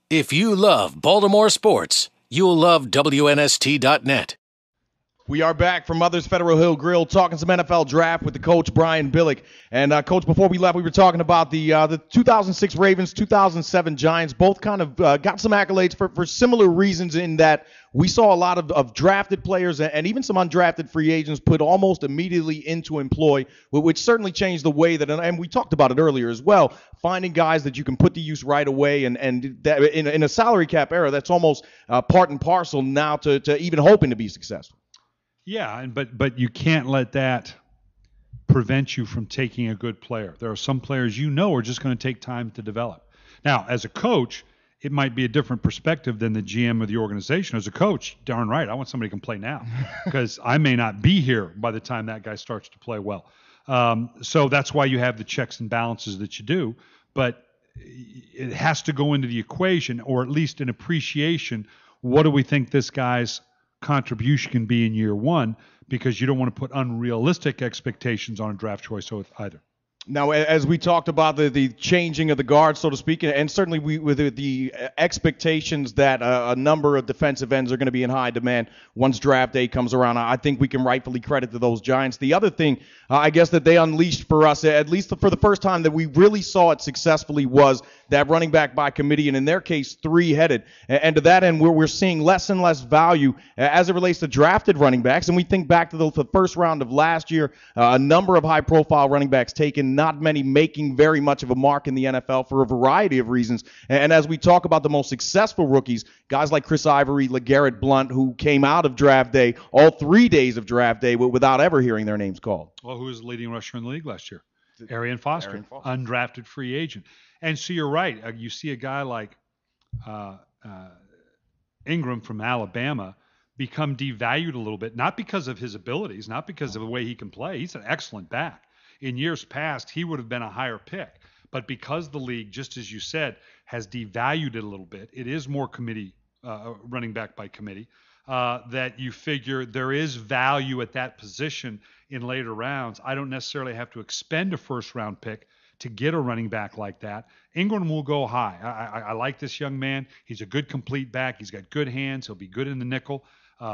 If you love Baltimore sports, you'll love WNST.net. We are back from Mother's Federal Hill Grill talking some NFL draft with the coach, Brian Billick. And, Coach, before we left, we were talking about the 2006 Ravens, 2007 Giants. Both kind of got some accolades for similar reasons in that we saw a lot of drafted players and even some undrafted free agents put almost immediately into employ, which certainly changed the way that, and we talked about it earlier as well, finding guys that you can put to use right away. And that in a salary cap era, that's almost part and parcel now to even hoping to be successful. Yeah, but you can't let that prevent you from taking a good player. There are some players are just going to take time to develop. Now, as a coach, it might be a different perspective than the GM of the organization. As a coach, darn right, I want somebody who can play now because I may not be here by the time that guy starts to play well. So that's why you have the checks and balances that you do. But it has to go into the equation, or at least an appreciation. What do we think this guy's contribution can be in year one, because you don't want to put unrealistic expectations on a draft choice either. Now, as we talked about the changing of the guard, so to speak, and certainly with the expectations that a number of defensive ends are going to be in high demand once draft day comes around, I think we can rightfully credit to those Giants. The other thing, I guess, that they unleashed for us, at least for the first time that we really saw it successfully, was that running back by committee, and in their case, three-headed. And to that end, we're seeing less and less value as it relates to drafted running backs. And we think back to the first round of last year, a number of high-profile running backs taken, not many making very much of a mark in the NFL for a variety of reasons. And as we talk about the most successful rookies, guys like Chris Ivory, LeGarrette Blount, who came out of draft day, all 3 days of draft day, without ever hearing their names called. Well, who was the leading rusher in the league last year? Arian Foster, undrafted free agent. And so you're right. You see a guy like Ingram from Alabama become devalued a little bit, not because of his abilities, not because of the way he can play. He's an excellent back. In years past, he would have been a higher pick. But because the league, just as you said, has devalued it a little bit, it is more committee, running back by committee, that you figure there is value at that position in later rounds. I don't necessarily have to expend a first-round pick to get a running back like that. Ingram will go high. I like this young man. He's a good complete back. He's got good hands. He'll be good in the nickel.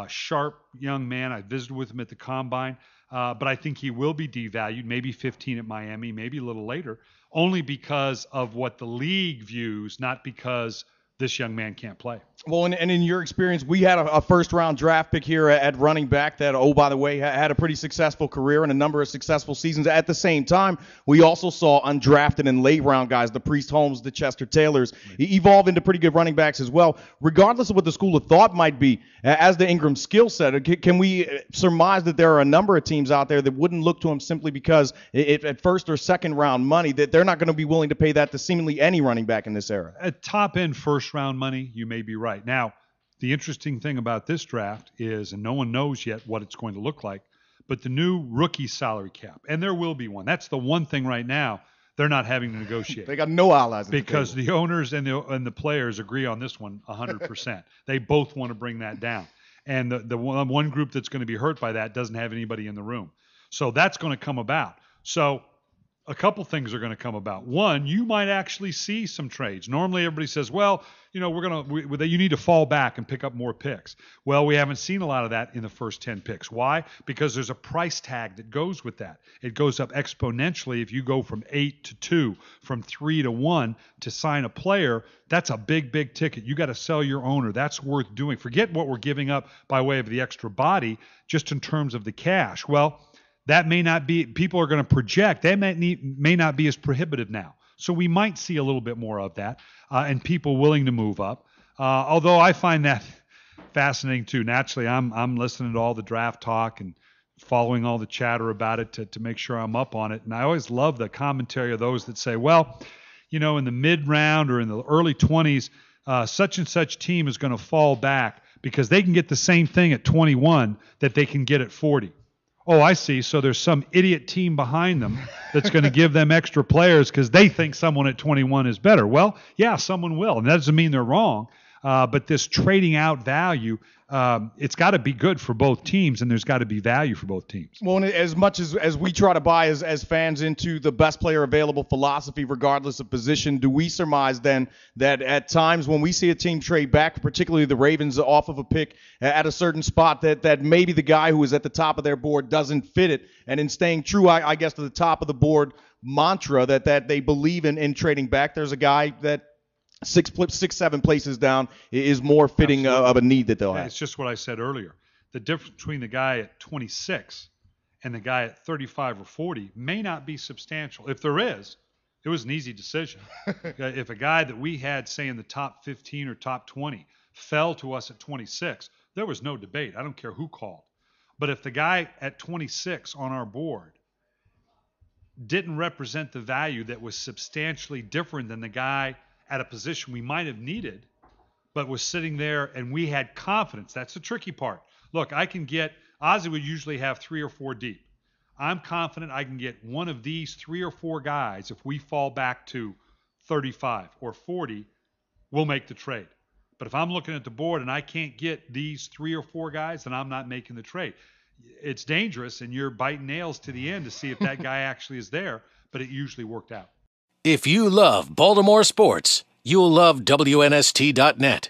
Sharp young man. I visited with him at the Combine. But I think he will be devalued, maybe 15 at Miami, maybe a little later, only because of what the league views, not because this young man can't play. Well, and in your experience, we had a first-round draft pick here at running back that, oh, by the way, had a pretty successful career and a number of successful seasons. At the same time, we also saw undrafted and late-round guys, the Priest Holmes, the Chester Taylors, evolve into pretty good running backs as well. Regardless of what the school of thought might be, as the Ingram skill set, can we surmise that there are a number of teams out there that wouldn't look to him simply because at first or second-round money, that they're not going to be willing to pay that to seemingly any running back in this era? At top-end first-round money, you may be right. Now, the interesting thing about this draft is, and no one knows yet what it's going to look like, but the new rookie salary cap, and there will be one. That's the one thing right now they're not having to negotiate. They got no allies. Because the owners and the players agree on this one 100%. They both want to bring that down. And the one group that's going to be hurt by that doesn't have anybody in the room. So that's going to come about. So a couple things are going to come about. One, you might actually see some trades. Normally everybody says, well, you need to fall back and pick up more picks. Well, we haven't seen a lot of that in the first 10 picks. Why? Because there's a price tag that goes with that. It goes up exponentially if you go from 8 to 2, from 3 to 1 to sign a player. That's a big, big ticket. You got to sell your owner. That's worth doing. Forget what we're giving up by way of the extra body, just in terms of the cash. Well, that may not be, people are going to project, that may not be as prohibitive now. So we might see a little bit more of that, and people willing to move up. Although I find that fascinating too. Naturally, I'm listening to all the draft talk and following all the chatter about it to make sure I'm up on it. And I always love the commentary of those that say, well, in the mid-round or in the early 20s, such and such team is going to fall back because they can get the same thing at 21 that they can get at 40. Oh, I see. So there's some idiot team behind them that's going to give them extra players because they think someone at 21 is better. Well, yeah, someone will. And that doesn't mean they're wrong. But this trading out value, it's got to be good for both teams, and there's got to be value for both teams. Well, and as much as we try to buy as fans into the best player available philosophy, regardless of position, do we surmise then that at times when we see a team trade back, particularly the Ravens, off of a pick at a certain spot, that maybe the guy who is at the top of their board doesn't fit it, and in staying true, I guess, to the top of the board mantra that they believe in trading back, there's a guy that 6-7 places down is more fitting of a need that they'll have. It's just what I said earlier. The difference between the guy at 26 and the guy at 35 or 40 may not be substantial. If there is, it was an easy decision. If a guy that we had, say, in the top 15 or top 20 fell to us at 26, there was no debate. I don't care who called. But if the guy at 26 on our board didn't represent the value that was substantially different than the guy at a position we might have needed, but was sitting there and we had confidence. That's the tricky part. Look, Ozzie would usually have 3 or 4 deep. I'm confident I can get one of these 3 or 4 guys. If we fall back to 35 or 40, we'll make the trade. But if I'm looking at the board and I can't get these 3 or 4 guys, then I'm not making the trade. It's dangerous, and you're biting nails to the end to see if that guy actually is there, but it usually worked out. If you love Baltimore sports, you'll love WNST.net.